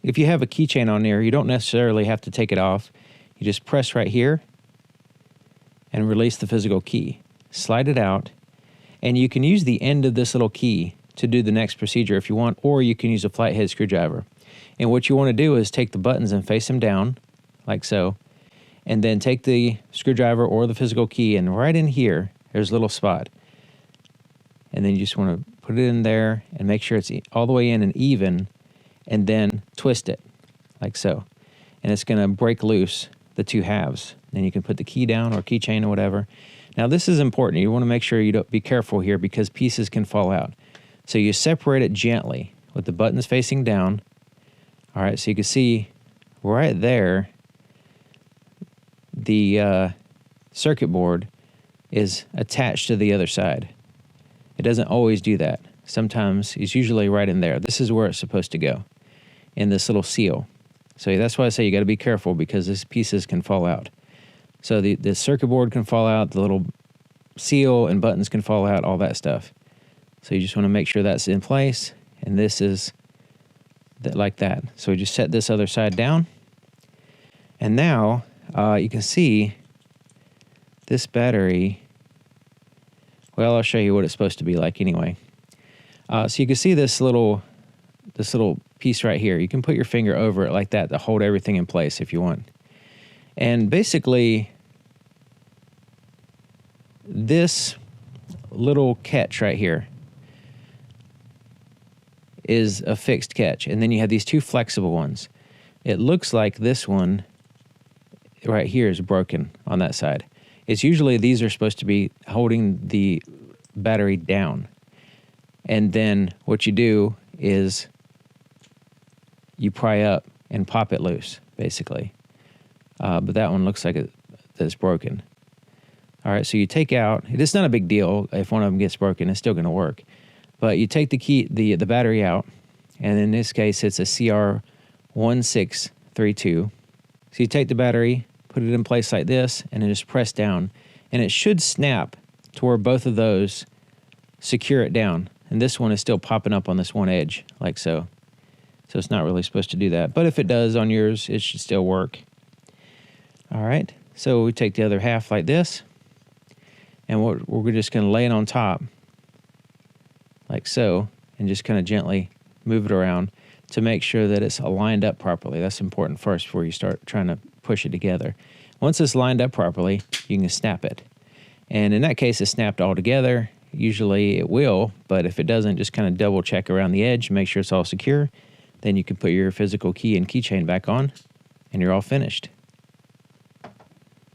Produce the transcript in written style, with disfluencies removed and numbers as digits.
if you have a keychain on there, you don't necessarily have to take it off. You just press right here and release the physical key. Slide it out, and you can use the end of this little key to do the next procedure if you want, or you can use a flathead screwdriver. And what you want to do is take the buttons and face them down, like so, and then take the screwdriver or the physical key, and right in here, there's a little spot. And then you just want to put it in there and make sure it's all the way in and even, and then twist it, like so. And it's going to break loose the two halves. Then you can put the key down or keychain or whatever. Now this is important. You want to make sure you don't be careful here because pieces can fall out. So you separate it gently with the buttons facing down. All right, so you can see right there, the circuit board is attached to the other side. It doesn't always do that. Sometimes it's usually right in there. This is where it's supposed to go, in this little seal. So that's why I say you got to be careful because these pieces can fall out. So the circuit board can fall out, the little seal and buttons can fall out, all that stuff. So you just want to make sure that's in place, and this is like that. So we just set this other side down, and now you can see this battery. Well, I'll show you what it's supposed to be like anyway. So you can see this little piece right here. You can put your finger over it like that to hold everything in place if you want. And basically, this little catch right here is a fixed catch. And then you have these two flexible ones. It looks like this one right here is broken on that side. It's usually these are supposed to be holding the battery down. And then what you do is you pry up and pop it loose, basically. But that one looks like it's broken. All right, so you take out, it's not a big deal if one of them gets broken, it's still going to work. But you take the battery out, and in this case, it's a CR1632. So you take the battery, put it in place like this, and then just press down. And it should snap to where both of those secure it down. And this one is still popping up on this one edge, like so. So it's not really supposed to do that. But if it does on yours, it should still work. All right, so we take the other half like this, and we're just going to lay it on top, like so, and just kind of gently move it around to make sure that it's lined up properly. That's important first before you start trying to push it together. Once it's lined up properly, you can snap it. And in that case, it's snapped all together. Usually it will, but if it doesn't, just kind of double check around the edge, make sure it's all secure. Then you can put your physical key and keychain back on, and you're all finished.